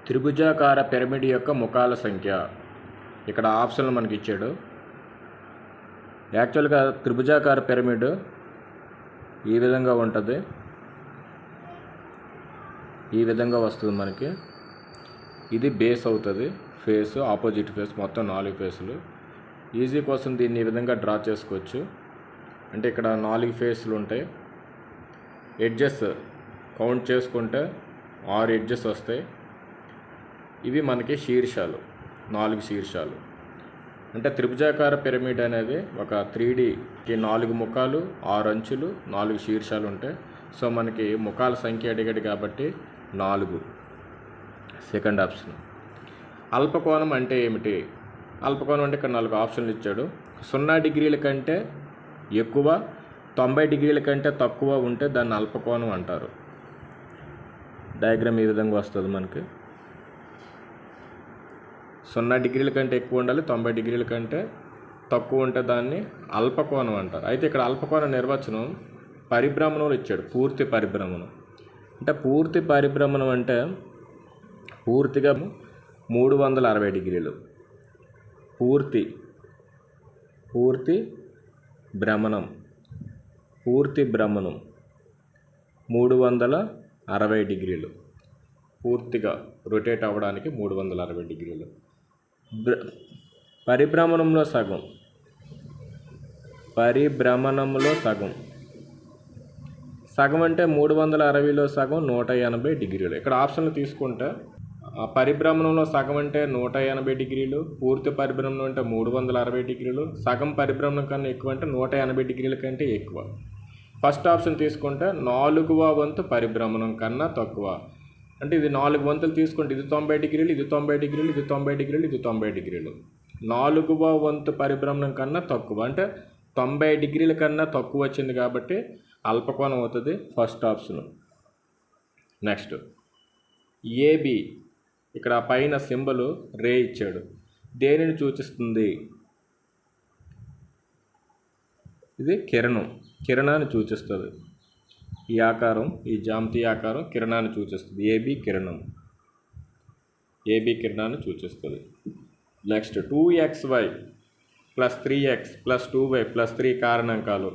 త్రిభుజాకార పిరమిడ్ యొక్క ముఖాల సంఖ్య ఇక్కడ ఆప్షన్లు మనకి ఇచ్చాడు. యాక్చువల్గా త్రిభుజాకార పిరమిడ్ ఈ విధంగా ఉంటుంది, ఈ విధంగా వస్తుంది మనకి. ఇది బేస్ అవుతుంది, ఫేస్ ఆపోజిట్ ఫేస్, మొత్తం 4 ఫేసులు. ఈజీ కోసం దీన్ని ఈ విధంగా డ్రా చేసుకోవచ్చు. అంటే ఇక్కడ 4 ఫేసులు ఉంటాయి. ఎడ్జెస్ కౌంట్ చేసుకుంటే 6 ఎడ్జెస్ వస్తాయి. ఇవి మనకి శీర్షాలు, 4 శీర్షాలు. అంటే త్రిభుజాకార పిరమిడ్ అనేది ఒక 3Dకి 4 ముఖాలు, 6 అంచులు, 4 శీర్షాలు ఉంటాయి. సో మనకి ముఖాల సంఖ్య అడిగాడు కాబట్టి 4. Second option. అల్పకోణం అంటే ఏమిటి? అల్పకోణం అంటే ఇక్కడ 4 ఆప్షన్లు ఇచ్చాడు. 0 డిగ్రీల కంటే ఎక్కువ, 90 డిగ్రీల కంటే తక్కువ ఉంటే దాన్ని అల్పకోణం అంటారు. డయాగ్రామ్ ఈ విధంగా వస్తుంది మనకి. 0 డిగ్రీల కంటే ఎక్కువ ఉండాలి, 90 డిగ్రీల కంటే తక్కువ ఉంటే దాన్ని అల్పకోణం అంటారు. అయితే ఇక్కడ అల్పకోణ నిర్వచనం పరిభ్రమణంలో ఇచ్చాడు. పూర్తి పరిభ్రమణం అంటే పూర్తిగా 360 డిగ్రీలు. పూర్తి భ్రమణం 360 డిగ్రీలు. పూర్తిగా రొటేట్ అవ్వడానికి 360 డిగ్రీలు. పరిభ్రమణంలో సగం అంటే 360లో సగం 180 డిగ్రీలు. ఇక్కడ ఆప్షన్లు తీసుకుంటే పరిభ్రమణంలో సగం అంటే 180 డిగ్రీలు, పూర్తి పరిభ్రమణం అంటే 360 డిగ్రీలు, సగం పరిభ్రమణం కన్నా ఎక్కువ అంటే 180 డిగ్రీల కంటే ఎక్కువ. ఫస్ట్ ఆప్షన్ తీసుకుంటే 4వ వంతు పరిభ్రమణం కన్నా తక్కువ. అంటే ఇది 4 వంతులు తీసుకుంటే ఇది 90 డిగ్రీలు, ఇది 90 డిగ్రీలు, ఇది 90 డిగ్రీలు, ఇది 90 డిగ్రీలు. 4వ వంతు పరిభ్రమణం కన్నా తక్కువ అంటే 90 డిగ్రీల కన్నా తక్కువ వచ్చింది కాబట్టి అల్పకోణం అవుతుంది. First option. Next AB. ఇక్కడ పైన సింబల్ రే ఇచ్చాడు. దేనిని సూచిస్తుంది? ఇది కిరణాన్ని సూచిస్తుంది. ఈ ఆకారం, ఈ జామితీయ ఆకారం కిరణాన్ని సూచిస్తుంది. ఏబి కిరణాన్ని సూచిస్తుంది. Next 2xy + 3x + 2y + 3 కారణాంకాలు.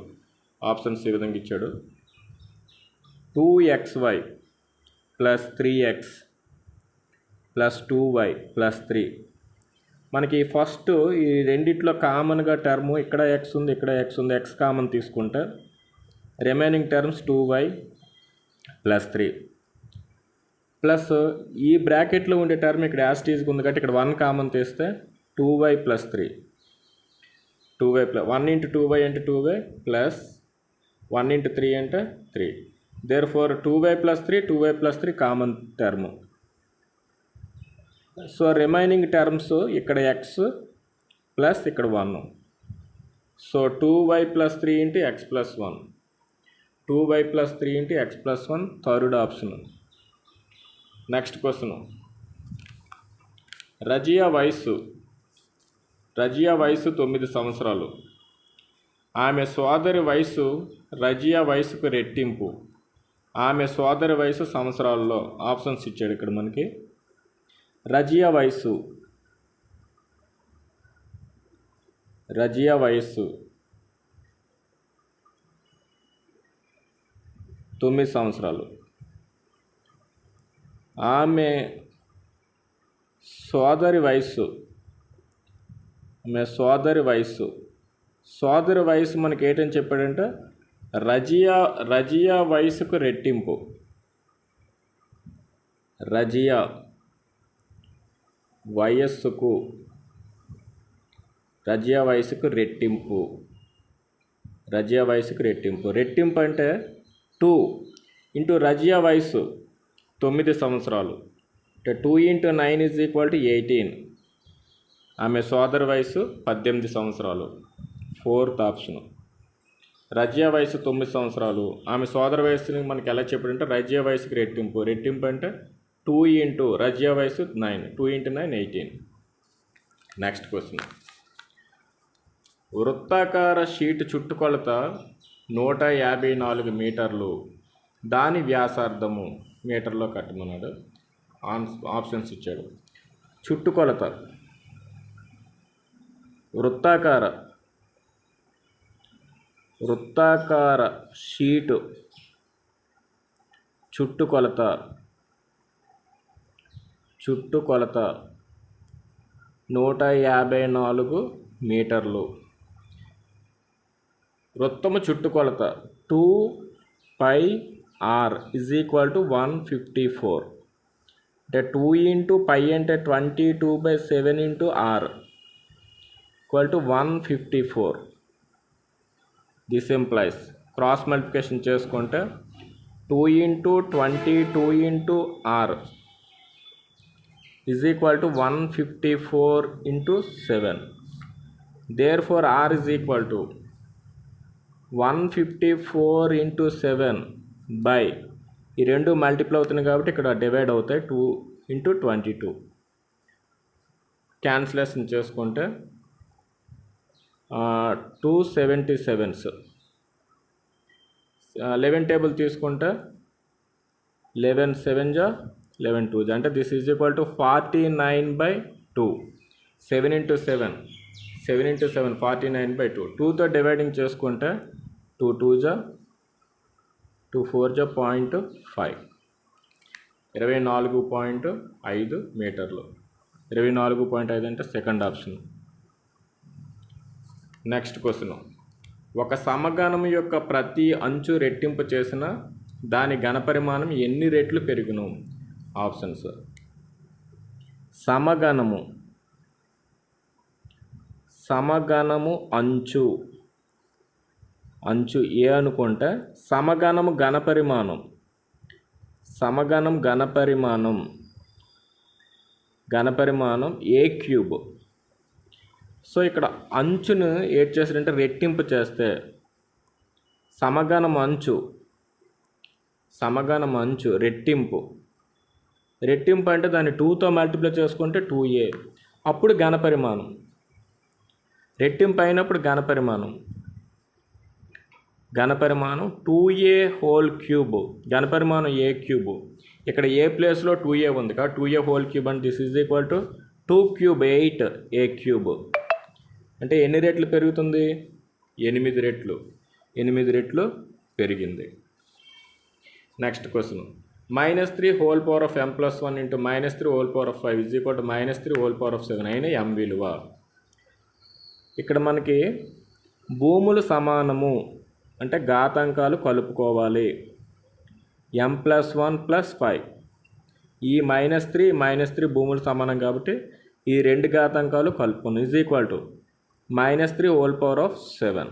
Options ఈ విధంగా ఇచ్చాడు. 2xy + 3x + 2y + 3. మనకి ఫస్ట్ ఈ రెండిట్లో కామన్గా టర్ము ఇక్కడ x ఉంది, ఇక్కడ x ఉంది. x కామన్ తీసుకుంటే రిమైనింగ్ టర్మ్స్ 2y + 3 ప్లస్ ఈ బ్రాకెట్లో ఉండే టర్మ్ ఇక్కడ యాస్టీజ్గా ఉంది కాబట్టి ఇక్కడ 1 కామన్ తీస్తే 2y + 3. 1 × 2y అంటే 2y ప్లస్ 1 × 3 అంటే 3. Therefore 2y + 3 common term. So remaining terms ఇక్కడ x ప్లస్ ఇక్కడ 1. So 2y + 3 × x + 1. 2y + 3 × x + 1 third option. Next question. Razia వయసు 9 సంవత్సరాలు. ఆమె సోదరి వయసు రజియా వయసుకు రెట్టింపు. ఆమె సోదరి వయసు సంవత్సరాల్లో. ఆప్షన్స్ ఇచ్చాడు ఇక్కడ మనకి. రజియా వయసు 9 సంవత్సరాలు. ఆమె సోదరి వయసు మనకి ఏంటని చెప్పాడంటే రజియా వయసుకు రెట్టింపు. రజియా వయసుకు రెట్టింపు. రెట్టింపు అంటే 2 × రజియా వయసు 9 సంవత్సరాలు అంటే 2 × 9 = 18. ఆమె సోదరి వయసు 18 సంవత్సరాలు. Fourth option. రజియా వయసు 9 సంవత్సరాలు. ఆమె సోదరి వయసుని మనకి ఎలా చెప్పాడంటే రజియా వయసుకి రెట్టింపు అంటే 2 × రజియా వయసు 9. 2 × 9 18. Next question. వృత్తాకార షీట్ చుట్టుకొలత 154 మీటర్లు. దాని వ్యాసార్థము మీటర్లో కట్టమన్నాడు. ఆప్షన్స్ ఇచ్చాడు. చుట్టుకొలత, వృత్తాకార షీటు చుట్టుకొలత 154 మీటర్లు. వృత్తము చుట్టుకొలత 2πr = 154. అంటే 2 × π అంటే 22/7 × r = 154. This implies cross multiplication చేసుకుంటే 2 × 22 × r is equal to 154 × 7. Therefore r is equal to 154 × 7 by ఈ రెండు మల్టిప్లై అవుతున్నాయి కాబట్టి ఇక్కడ డివైడ్ అవుతాయి 2 × 22. క్యాన్సిలేషన్ చేసుకుంటే 277s. 11 టేబుల్ తీసుకుంటే 11 7 = 11 2 అంటే దిస్ ఈజ్ ఈక్వల్ టు 49/2. 7 × 7 49/2. 2తో డివైడింగ్ చేసుకుంటే 2 2 2 4 0.5. 24.5 మీటర్లు. 24.5 అంటే సెకండ్ ఆప్షన్. Next question. ఒక సమగణం యొక్క ప్రతి అంచు రెట్టింపు చేసిన దాని ఘనపరిమాణం ఎన్ని రెట్లు పెరుగును? ఆప్షన్స్. సమగణము అంచు ఏ అనుకుంటే సమగణము ఘనపరిమాణం a³. సో ఇక్కడ అంచును ఏడ్ చేసారంటే రెట్టింపు చేస్తే సమగణం అంచు రెట్టింపు అంటే దాన్ని 2తో మల్టిప్లై చేసుకుంటే 2a. అప్పుడు ఘనపరిమాణం రెట్టింపు అయినప్పుడు ఘనపరిమాణం 2a3. ఘనపరిమాణం a³. ఇక్కడ ఏ ప్లేస్లో 2a ఉంది కాబట్టి 2a3 అంటే this is equal to 2³ 8 a³. అంటే ఎన్ని రెట్లు పెరుగుతుంది? 8 రెట్లు. 8 రెట్లు పెరిగింది. Next question. -3 whole power of m + 1 × -3 whole power of 5 = -3 whole power of 7 అయిన m విలువ. ఇక్కడ మనకి భూములు సమానము అంటే ఘాతాంకాలు కలుపుకోవాలి. m + 1 + 5. ఈ -3 భూములు సమానం కాబట్టి ఈ రెండు ఘాతాంకాలు కలుపుకున్నాం = -3 whole power of 7.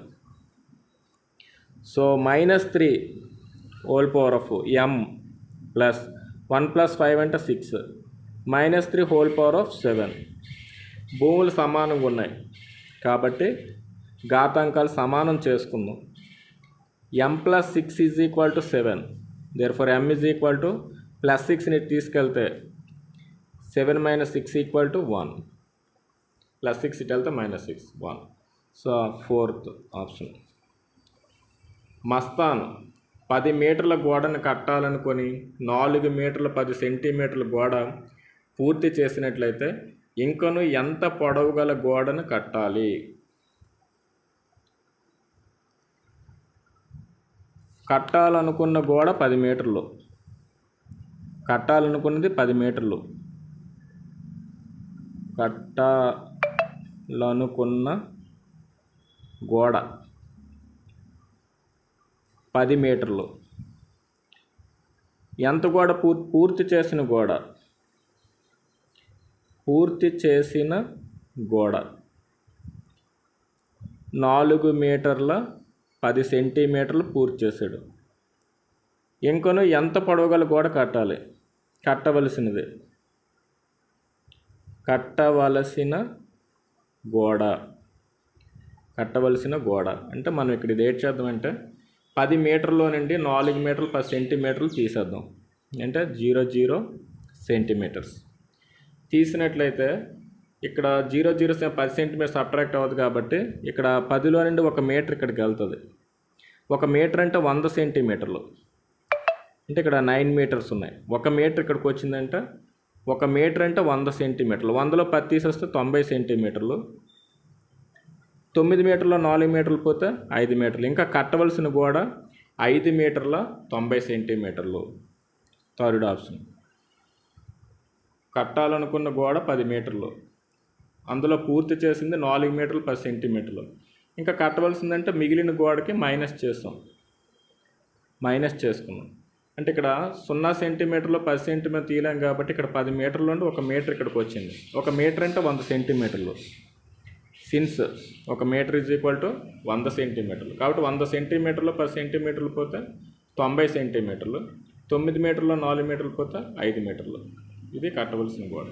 So -3 whole power of m + 1 + 5 అంటే 6. -3 whole power of 7. భూములు సమానంగా ఉన్నాయి కాబట్టి ఘాతాంకాలు సమానం చేసుకుందాం. m + 6 = 7. therefore m is equal to +6ని తీసుకెళ్తే 7 - 6 = 1. +6 ఇటు వెళ్తే -6 1. So fourth option. మస్తాన్ 10 మీటర్ల గోడను కట్టాలనుకొని 4 మీటర్ల 10 సెంటీమీటర్ల గోడ పూర్తి చేసినట్లయితే ఇంకను ఎంత పొడవు గల గోడను కట్టాలి? కట్టాలనుకున్న గోడ 10 మీటర్లు. కట్టాలనుకున్నది 10 మీటర్లు. కట్టాలనుకున్న గోడ 10 మీటర్లు. ఎంత గోడ? పూర్తి చేసిన గోడ. పూర్తి చేసిన గోడ 4 మీటర్ల 10 సెంటీమీటర్లు పూర్తి చేశాడు. ఇంకను ఎంత పొడవుగల గోడ కట్టాలి? కట్టవలసిన గోడ అంటే మనం ఇక్కడ ఇది ఏడ్ చేద్దామంటే 10 మీటర్లో నుండి 4 మీటర్లు 10 సెంటీమీటర్లు తీసేద్దాం. అంటే 0 సెంటీమీటర్స్ తీసినట్లయితే ఇక్కడ 0 10 సెంటీమీటర్స్ సబ్ట్రాక్ట్ అవ్వదు కాబట్టి ఇక్కడ 10లో నుండి 1 మీటర్ ఇక్కడికి వెళ్తుంది. 1 మీటర్ అంటే 100 సెంటీమీటర్లు. అంటే ఇక్కడ 9 మీటర్స్ ఉన్నాయి. 1 మీటర్ ఇక్కడికి వచ్చిందంటే 1 మీటర్ అంటే 100 సెంటీమీటర్లు, 100లో 10 తీసేస్తే 90 సెంటీమీటర్లు. 9 మీటర్ల 4 మీటర్లు పోతే 5 మీటర్లు. ఇంకా కట్టవలసిన గోడ 5 మీటర్ల 90 సెంటీమీటర్లు. Third option. కట్టాలనుకున్న గోడ 10 మీటర్లు, అందులో పూర్తి చేసింది 4 మీటర్లు 10 సెంటీమీటర్లు. ఇంకా కట్టవలసిందంటే మిగిలిన గోడకి మైనస్ చేసుకున్నాం. అంటే ఇక్కడ 0 సెంటీమీటర్లో 10 సెంటీమీటర్ తీయలేం కాబట్టి ఇక్కడ 10 మీటర్లు ఉండి 1 మీటర్ ఇక్కడికి వచ్చింది. 1 మీటర్ అంటే 100 సెంటీమీటర్లు. Since 1 metre is equal to 100 సెంటీమీటర్లు. కాబట్టి 100 సెంటీమీటర్లో 10 సెంటీమీటర్లు పోతే 90 సెంటీమీటర్లు. 9 మీటర్లో 4 మీటర్లు పోతే 5 మీటర్లు. ఇది కట్టవలసిన గోడ.